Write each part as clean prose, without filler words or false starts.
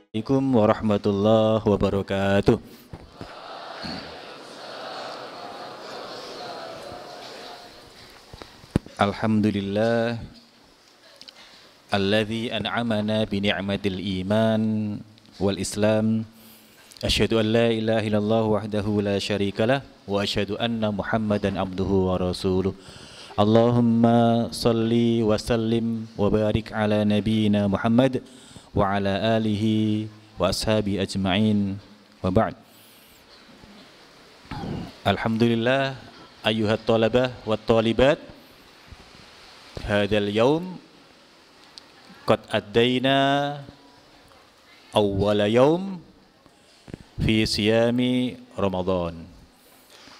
Assalamualaikum warahmatullahi wabarakatuh. Alhamdulillah alladzi an'amana bi ni'matil iman wal islam. Asyhadu an la ilaha illallah wahdahu la syarikalah wa asyhadu anna Muhammadan abduhu wa rasuluh. Allahumma salli wa sallim wa barik ala nabiyyina Muhammad wa ala alihi wa ashabi ajma'in wa ba'd. Alhamdulillah ayyuhat talabah wat talibat, hadal yaum qad addaina awwala yaum fi siyami Ramadan.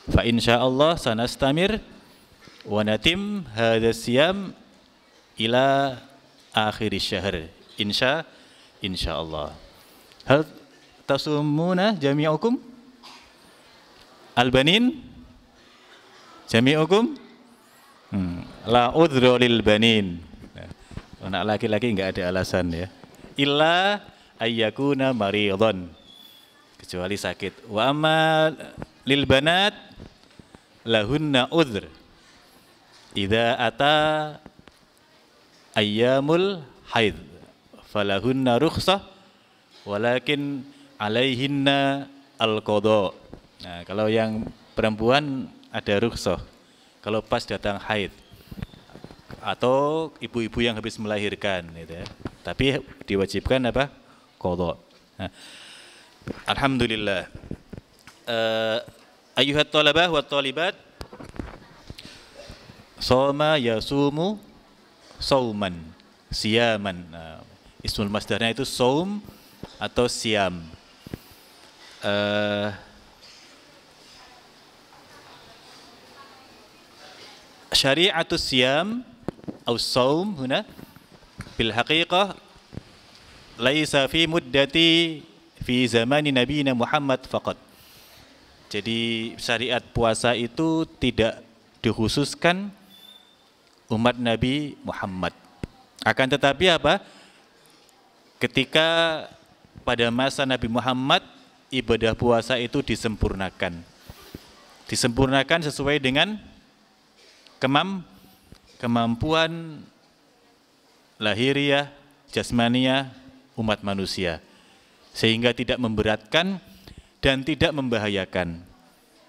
Fa insyaallah sanastamir wa natim hadha siyam ila akhir syahr insyaallah. Hal tasumuna jami'ukum albanin jami'ukum la udhra lil banin. Anak laki-laki enggak ada alasan ya. Illa ayyakuna maridhan, kecuali sakit. Wa amma lil banat lahunna udhr idza ata ayyamul haid falahunna rukhsah walakin alaihinna al-qada. Nah, kalau yang perempuan ada rukhsah kalau pas datang haid atau ibu-ibu yang habis melahirkan gitu ya. Tapi diwajibkan apa? Qada. Nah, alhamdulillah. Ayyuhat talabah wa talibat, soma yasumu sauman siyaman. Nah, ismul masdarnya itu saum atau siam. Syari'atus siyam atau saum huna bil haqiqah laisa fi muddati fi zamani nabiyina Muhammad faqat. Jadi syariat puasa itu tidak dikhususkan umat Nabi Muhammad. Akan tetapi apa? Ketika pada masa Nabi Muhammad ibadah puasa itu disempurnakan. Disempurnakan sesuai dengan kemampuan lahiriah, jasmaniah umat manusia, sehingga tidak memberatkan dan tidak membahayakan.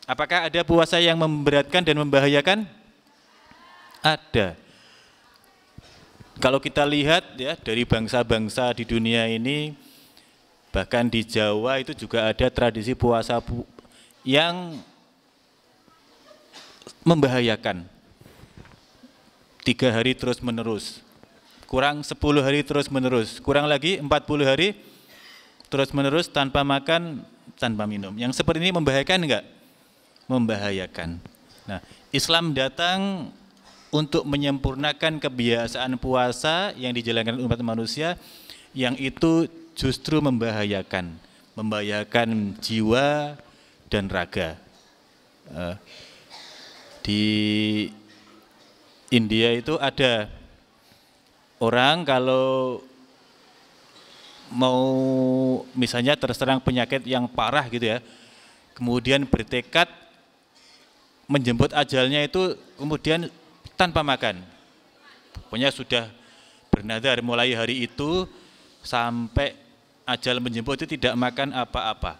Apakah ada puasa yang memberatkan dan membahayakan? Ada. Kalau kita lihat ya dari bangsa-bangsa di dunia ini, bahkan di Jawa itu juga ada tradisi puasa yang membahayakan. 3 hari terus menerus, kurang 10 hari terus menerus, kurang lagi 40 hari terus menerus tanpa makan, tanpa minum. Yang seperti ini membahayakan enggak? Membahayakan. Nah, Islam datang untuk menyempurnakan kebiasaan puasa yang dijalankan umat manusia yang itu justru membahayakan jiwa dan raga. Di India itu ada orang kalau mau misalnya terserang penyakit yang parah gitu ya, kemudian bertekad menjemput ajalnya itu kemudian tanpa makan. Pokoknya sudah bernadar mulai hari itu sampai ajal menjemput itu tidak makan apa-apa.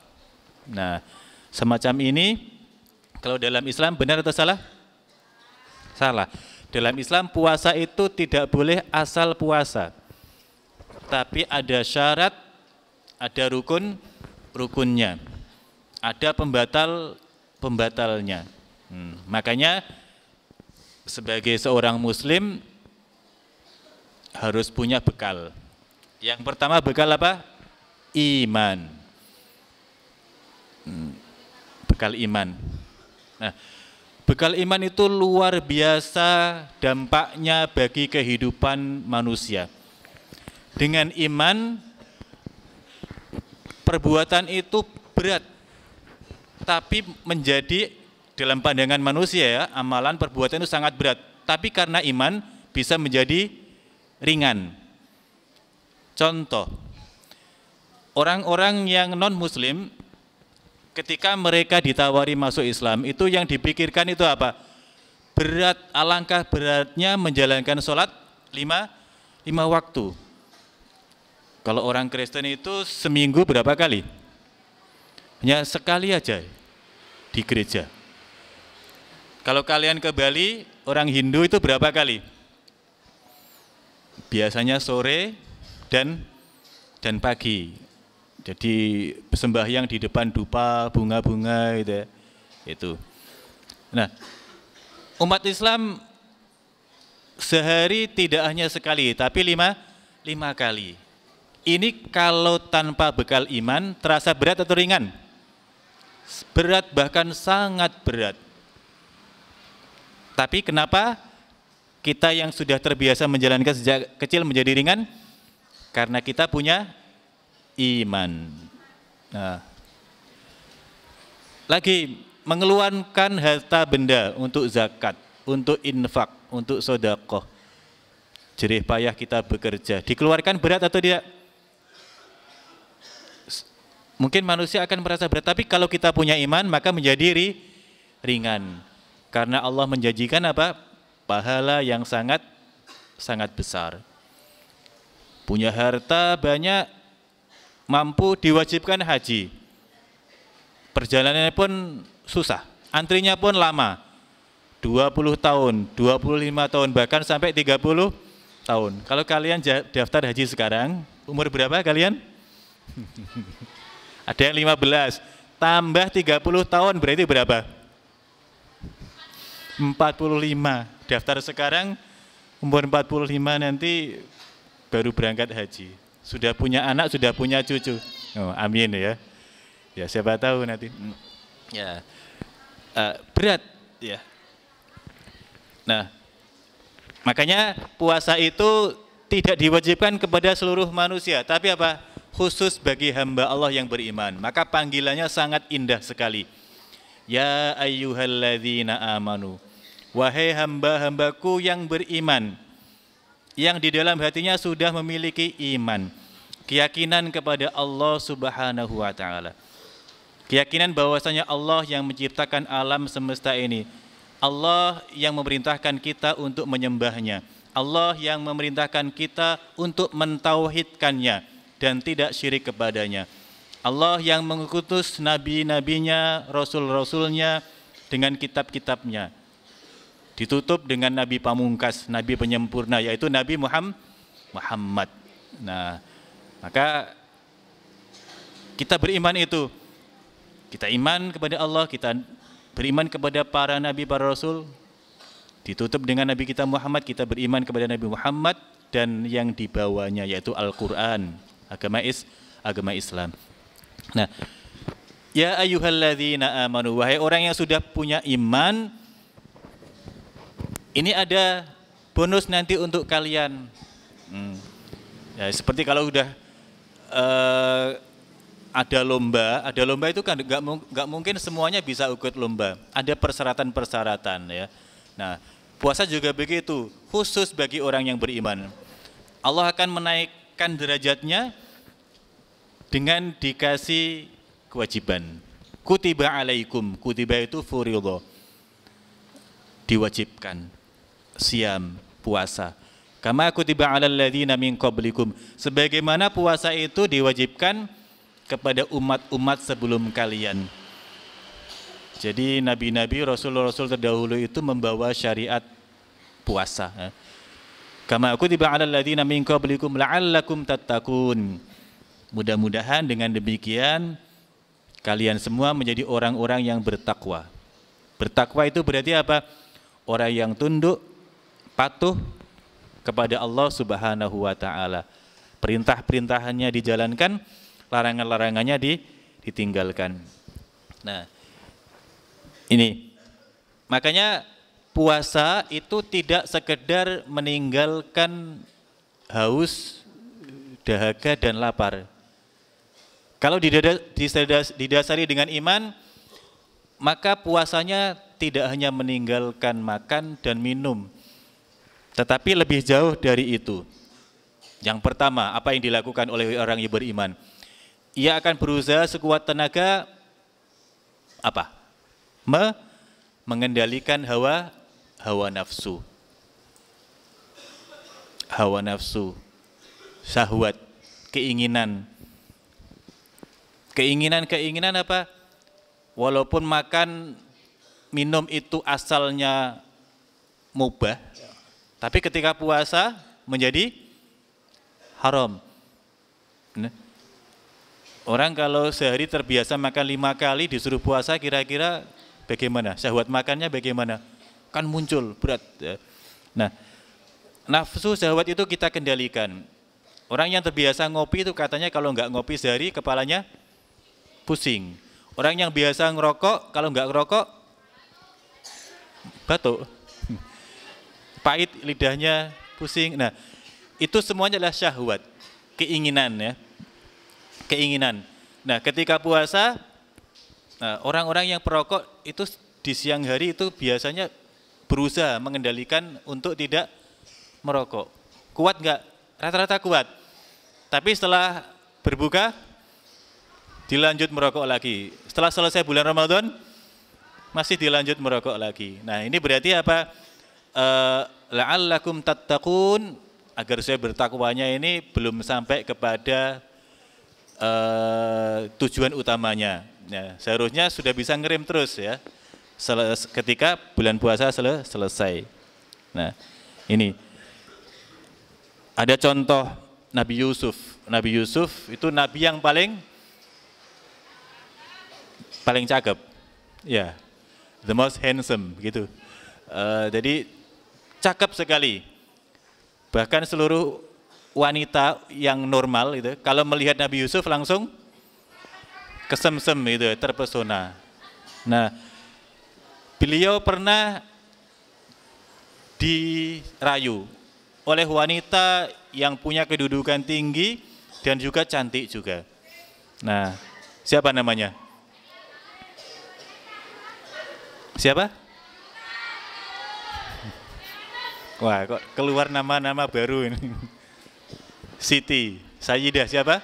Nah, semacam ini kalau dalam Islam benar atau salah? Salah. Dalam Islam puasa itu tidak boleh asal puasa, tapi ada syarat, ada rukunnya, ada pembatalnya. Makanya sebagai seorang muslim harus punya bekal. Yang pertama bekal apa? Iman. Bekal iman. Nah, bekal iman itu luar biasa dampaknya bagi kehidupan manusia. Dengan iman, perbuatan itu berat, tapi menjadi dalam pandangan manusia ya, amalan perbuatan itu sangat berat. Tapi karena iman bisa menjadi ringan. Contoh, orang-orang yang non-muslim ketika mereka ditawari masuk Islam, itu yang dipikirkan itu apa? Berat, alangkah beratnya menjalankan sholat lima waktu. Kalau orang Kristen itu seminggu berapa kali? Hanya sekali aja di gereja. Kalau kalian ke Bali, orang Hindu itu berapa kali? Biasanya sore dan pagi. Jadi sembahyang di depan dupa, bunga-bunga gitu ya. Itu. Nah, umat Islam sehari tidak hanya sekali, tapi lima kali. Ini kalau tanpa bekal iman, terasa berat atau ringan? Berat, bahkan sangat berat. Tapi kenapa kita yang sudah terbiasa menjalankan sejak kecil menjadi ringan? Karena kita punya iman. Nah, lagi mengeluarkan harta benda untuk zakat, untuk infak, untuk sedekah. Jerih payah kita bekerja, dikeluarkan berat atau tidak? Mungkin manusia akan merasa berat, tapi kalau kita punya iman maka menjadi ringan. Karena Allah menjanjikan apa? Pahala yang sangat besar. Punya harta banyak, mampu diwajibkan haji. Perjalanannya pun susah, antrinya pun lama. 20 tahun, 25 tahun, bahkan sampai 30 tahun. Kalau kalian daftar haji sekarang, umur berapa kalian? Ada yang 15, tambah 30 tahun berarti berapa? 45. Daftar sekarang, umur 45 nanti baru berangkat haji. Sudah punya anak, sudah punya cucu. Oh, amin ya. Ya siapa tahu nanti. Ya, berat ya. Nah, makanya puasa itu tidak diwajibkan kepada seluruh manusia, tapi apa? Khusus bagi hamba Allah yang beriman. Maka panggilannya sangat indah sekali. Ya ayyuhalladzina amanu. Wahai hamba-hambaku yang beriman, yang di dalam hatinya sudah memiliki iman, keyakinan kepada Allah Subhanahu wa taala. Keyakinan bahwasanya Allah yang menciptakan alam semesta ini, Allah yang memerintahkan kita untuk menyembahnya, Allah yang memerintahkan kita untuk mentauhidkannya dan tidak syirik kepadanya, Allah yang mengutus nabi-nabinya, rasul-rasulnya dengan kitab-kitabnya, ditutup dengan nabi pamungkas, nabi penyempurna, yaitu Nabi Muhammad. Nah, maka kita beriman itu, kita iman kepada Allah, kita beriman kepada para nabi, para rasul, ditutup dengan nabi kita Muhammad, kita beriman kepada Nabi Muhammad dan yang dibawanya, yaitu Al-Quran, agama Islam. Nah, ya ayyuhalladzina amanu, wahai orang yang sudah punya iman, ini ada bonus nanti untuk kalian. Ya, seperti kalau udah ada lomba itu kan nggak mungkin semuanya bisa ikut lomba. Ada persyaratan-persyaratan ya. Nah, puasa juga begitu, khusus bagi orang yang beriman. Allah akan menaikkan derajatnya dengan dikasih kewajiban. Kutiba alaikum, kutiba itu furidho, diwajibkan. Siam, puasa. Kama kutiba alal ladzina min qablikum, sebagaimana puasa itu diwajibkan kepada umat-umat sebelum kalian. Jadi nabi-nabi, rasul-rasul terdahulu itu membawa syariat puasa. Kama kutiba alal ladzina min qablikum la'allakum tattaqun. Mudah-mudahan dengan demikian kalian semua menjadi orang-orang yang bertakwa. Bertakwa itu berarti apa? Orang yang tunduk, patuh kepada Allah Subhanahu wa taala. Perintah-perintahannya dijalankan, larangan-larangannya ditinggalkan. Nah, ini makanya puasa itu tidak sekedar meninggalkan haus, dahaga dan lapar. Kalau didasari dengan iman, maka puasanya tidak hanya meninggalkan makan dan minum, tetapi lebih jauh dari itu. Yang pertama, apa yang dilakukan oleh orang yang beriman? ia akan berusaha sekuat tenaga apa? Mengendalikan hawa nafsu. Hawa nafsu, syahwat, keinginan. Keinginan apa? Walaupun makan, minum itu asalnya mubah, tapi ketika puasa menjadi haram. Orang kalau sehari terbiasa makan 5 kali disuruh puasa, kira-kira bagaimana? Syahwat makannya bagaimana? Kan muncul berat. Nah, nafsu syahwat itu kita kendalikan. Orang yang terbiasa ngopi itu katanya kalau nggak ngopi sehari kepalanya pusing. Orang yang biasa ngerokok kalau nggak ngerokok batuk, pahit lidahnya, pusing. Nah, itu semuanya adalah syahwat, keinginan ya. Keinginan. Nah, ketika puasa, orang-orang yang perokok itu di siang hari itu biasanya berusaha mengendalikan untuk tidak merokok. Kuat nggak? Rata-rata kuat. Tapi setelah berbuka, dilanjut merokok lagi. Setelah selesai bulan Ramadan, masih dilanjut merokok lagi. Nah, ini berarti apa? La'allakum tattaqun, agar saya bertakwanya ini belum sampai kepada tujuan utamanya. Ya, seharusnya sudah bisa ngerem terus ya ketika bulan puasa selesai. Nah, ini ada contoh Nabi Yusuf. Nabi Yusuf itu nabi yang paling cakep, ya, the most handsome gitu. Jadi cakep sekali. Bahkan seluruh wanita yang normal itu kalau melihat Nabi Yusuf langsung kesemsem itu, terpesona. Nah, beliau pernah dirayu oleh wanita yang punya kedudukan tinggi dan juga cantik juga. Nah, siapa namanya? Siapa? Wah, kok keluar nama-nama baru ini. Siti, Sayyidah siapa?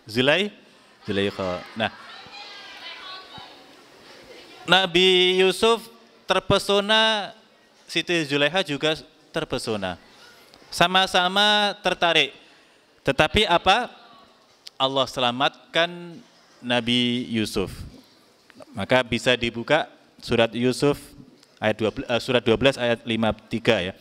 Zulaikha. Nah, Nabi Yusuf terpesona, Siti Zulaikha juga terpesona. Sama-sama tertarik. Tetapi apa? Allah selamatkan Nabi Yusuf. Maka bisa dibuka surat Yusuf ayat 12, surat 12 ayat 53 ya.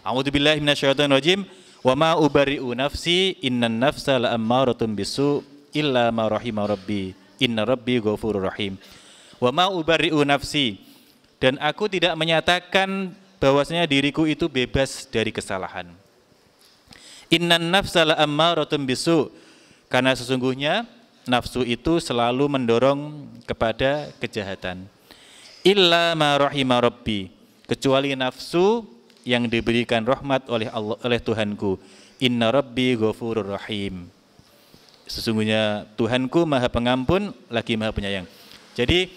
A'udzubillahi minasyaitonirrajim. Wa ma ubari'u nafsi innan nafsa la'ammaratun bisu illa ma rahima rabbi inna rabbi ghafurur rahim. Wa ma ubari'u nafsi, dan aku tidak menyatakan bahwasanya diriku itu bebas dari kesalahan. Innan nafsa la'ammaratun bisu, karena sesungguhnya nafsu itu selalu mendorong kepada kejahatan. Illa ma rahima rabbi, kecuali nafsu yang diberikan rahmat oleh Allah, oleh Tuhanku. Inna rabbi ghafurur rahim, sesungguhnya Tuhanku maha pengampun lagi maha penyayang. Jadi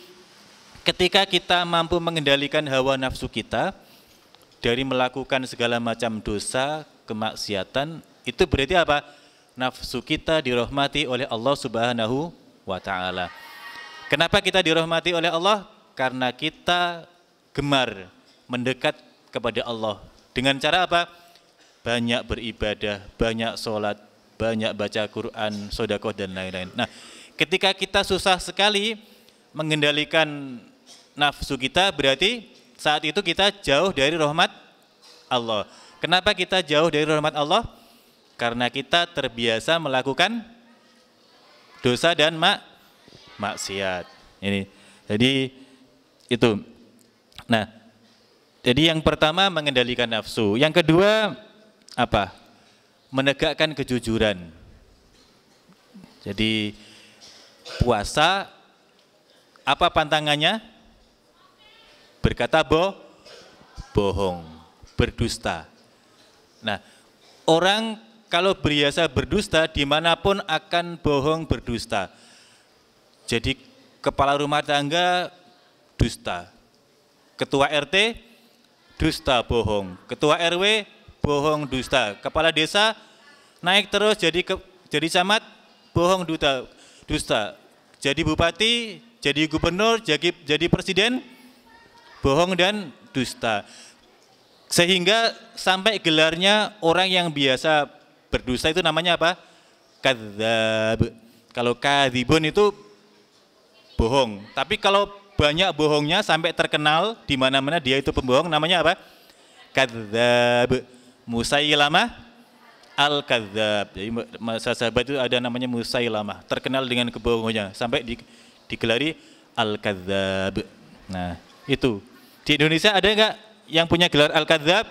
ketika kita mampu mengendalikan hawa nafsu kita dari melakukan segala macam dosa, kemaksiatan, itu berarti apa? Nafsu kita dirahmati oleh Allah Subhanahu wa ta'ala. Kenapa kita dirahmati oleh Allah? Karena kita gemar mendekat kepada Allah. Dengan cara apa? Banyak beribadah, banyak sholat, banyak baca Quran, sedekah dan lain-lain. Nah, ketika kita susah sekali mengendalikan nafsu kita, berarti saat itu kita jauh dari rahmat Allah. Kenapa kita jauh dari rahmat Allah? Karena kita terbiasa melakukan dosa dan maksiat. Ini. Jadi itu. Nah, jadi yang pertama mengendalikan nafsu. Yang kedua apa? Menegakkan kejujuran. Jadi puasa apa pantangannya? Berkata bohong, berdusta. Nah, orang kalau biasa berdusta dimanapun akan bohong, berdusta. Jadi kepala rumah tangga dusta, ketua RT dusta, bohong, ketua RW bohong, dusta, kepala desa naik terus jadi camat, bohong, dusta. Jadi bupati, jadi gubernur, jadi presiden, bohong dan dusta. Sehingga sampai gelarnya orang yang biasa berdusta itu namanya apa? Kadzdzab. Kalau kadzibun itu bohong. Tapi kalau banyak bohongnya sampai terkenal di mana-mana dia itu pembohong, namanya apa? Kadzdzab. Musailamah al-kadzdzab. Jadi sahabat itu ada namanya Musailamah, terkenal dengan kebohongannya sampai digelari al-kadzdzab. Nah, itu. Di Indonesia ada enggak yang punya gelar al-kadzdzab?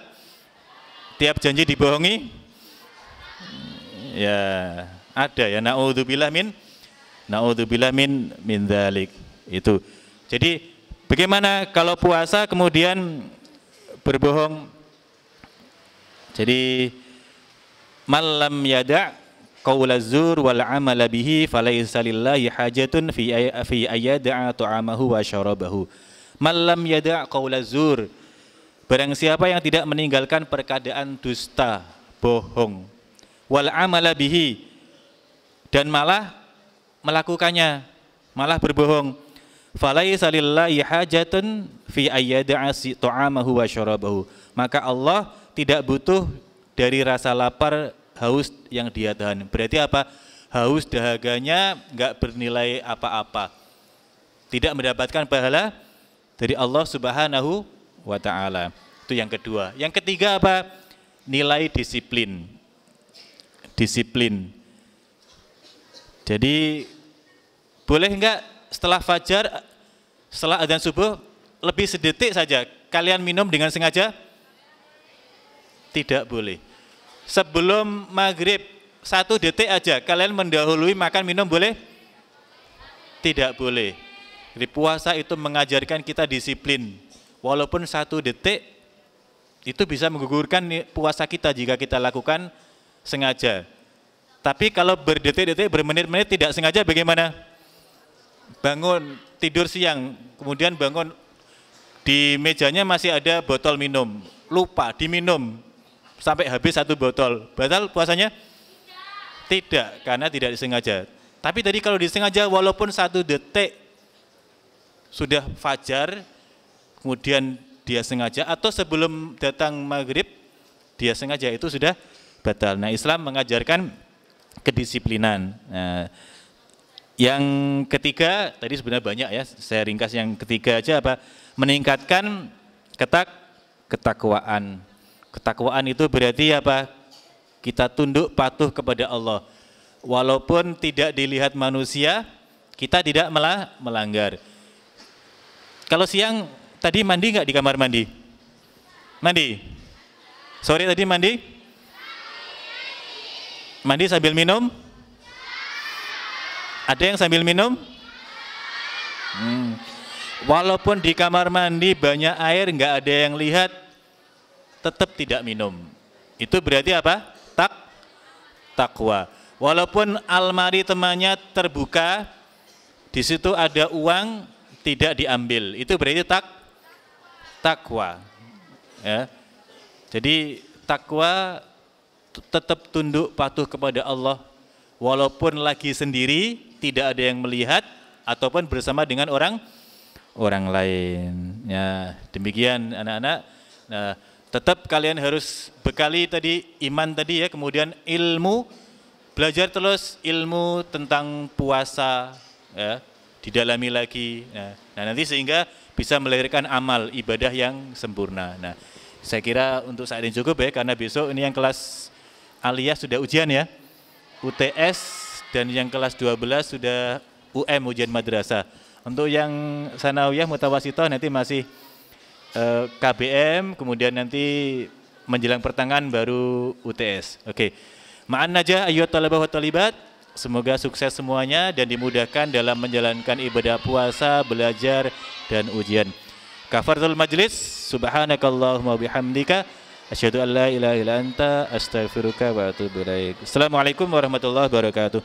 Tiap janji dibohongi? Ya, ada ya. Na'udzubillah min dzalik. Itu. Jadi bagaimana kalau puasa kemudian berbohong? Jadi malam yada' qaulaz zur wal amala bihi falaisa lillahi hajatun fi ayyada'a ta'amahu wa syarabahu. Malam yada' qaulaz zur, barang siapa yang tidak meninggalkan perkataan dusta, bohong, wal amala bihi, dan malah melakukannya, malah berbohong, falaisa lillahi hajatun fi ayyada'a ta'amahu wa syarabahu, maka Allah tidak butuh dari rasa lapar, haus yang dia tahan. Berarti apa? Haus dahaganya enggak bernilai apa-apa, tidak mendapatkan pahala dari Allah Subhanahu wa ta'ala. Itu yang kedua. Yang ketiga apa? Nilai disiplin. Disiplin. Jadi boleh enggak setelah fajar, setelah adzan subuh, lebih sedetik saja kalian minum dengan sengaja? Tidak boleh. Sebelum maghrib 1 detik aja kalian mendahului makan minum boleh? Tidak boleh. Jadi puasa itu mengajarkan kita disiplin. Walaupun 1 detik itu bisa menggugurkan puasa kita jika kita lakukan sengaja. Tapi kalau berdetik-detik, bermenit-menit tidak sengaja bagaimana? Bangun, tidur siang, kemudian bangun, di mejanya masih ada botol minum, lupa diminum sampai habis 1 botol, batal puasanya? Tidak, karena tidak disengaja. Tapi tadi kalau disengaja walaupun 1 detik sudah fajar, kemudian dia sengaja, atau sebelum datang maghrib dia sengaja, itu sudah batal. Nah, Islam mengajarkan kedisiplinan. Nah, yang ketiga, tadi sebenarnya banyak ya, saya ringkas yang ketiga aja apa? Meningkatkan ketakwaan. Ketakwaan itu berarti apa? Kita tunduk patuh kepada Allah. Walaupun tidak dilihat manusia, kita tidak melanggar. Kalau siang tadi mandi nggak di kamar mandi? Mandi? Sore tadi mandi? Mandi sambil minum? Ada yang sambil minum? Walaupun di kamar mandi banyak air, nggak ada yang lihat, tetap tidak minum. Itu berarti apa? Takwa. Walaupun almari temannya terbuka, di situ ada uang, tidak diambil. Itu berarti takwa. Ya. Jadi takwa tetap tunduk patuh kepada Allah, walaupun lagi sendiri, tidak ada yang melihat, ataupun bersama dengan orang lain. Ya, demikian anak-anak. Nah, tetap kalian harus bekali tadi iman tadi ya, kemudian ilmu, belajar terus ilmu tentang puasa ya, didalami lagi. Nah, nanti sehingga bisa melahirkan amal ibadah yang sempurna. Nah, saya kira untuk saat ini cukup ya, karena besok ini yang kelas aliyah sudah ujian ya, UTS, dan yang kelas 12 sudah ujian madrasah. Untuk yang sanawiyah mutawasithah nanti masih KBM, kemudian nanti menjelang pertengahan baru UTS. Oke. Ma'an najah ayyuhat talabah wa talibat. Semoga sukses semuanya dan dimudahkan dalam menjalankan ibadah puasa, belajar dan ujian. Kafaratul majlis. Subhanakallahumma bihamdika asyhadu an la ilaha illa anta astaghfiruka wa atubu ilaik. Assalamualaikum warahmatullahi wabarakatuh.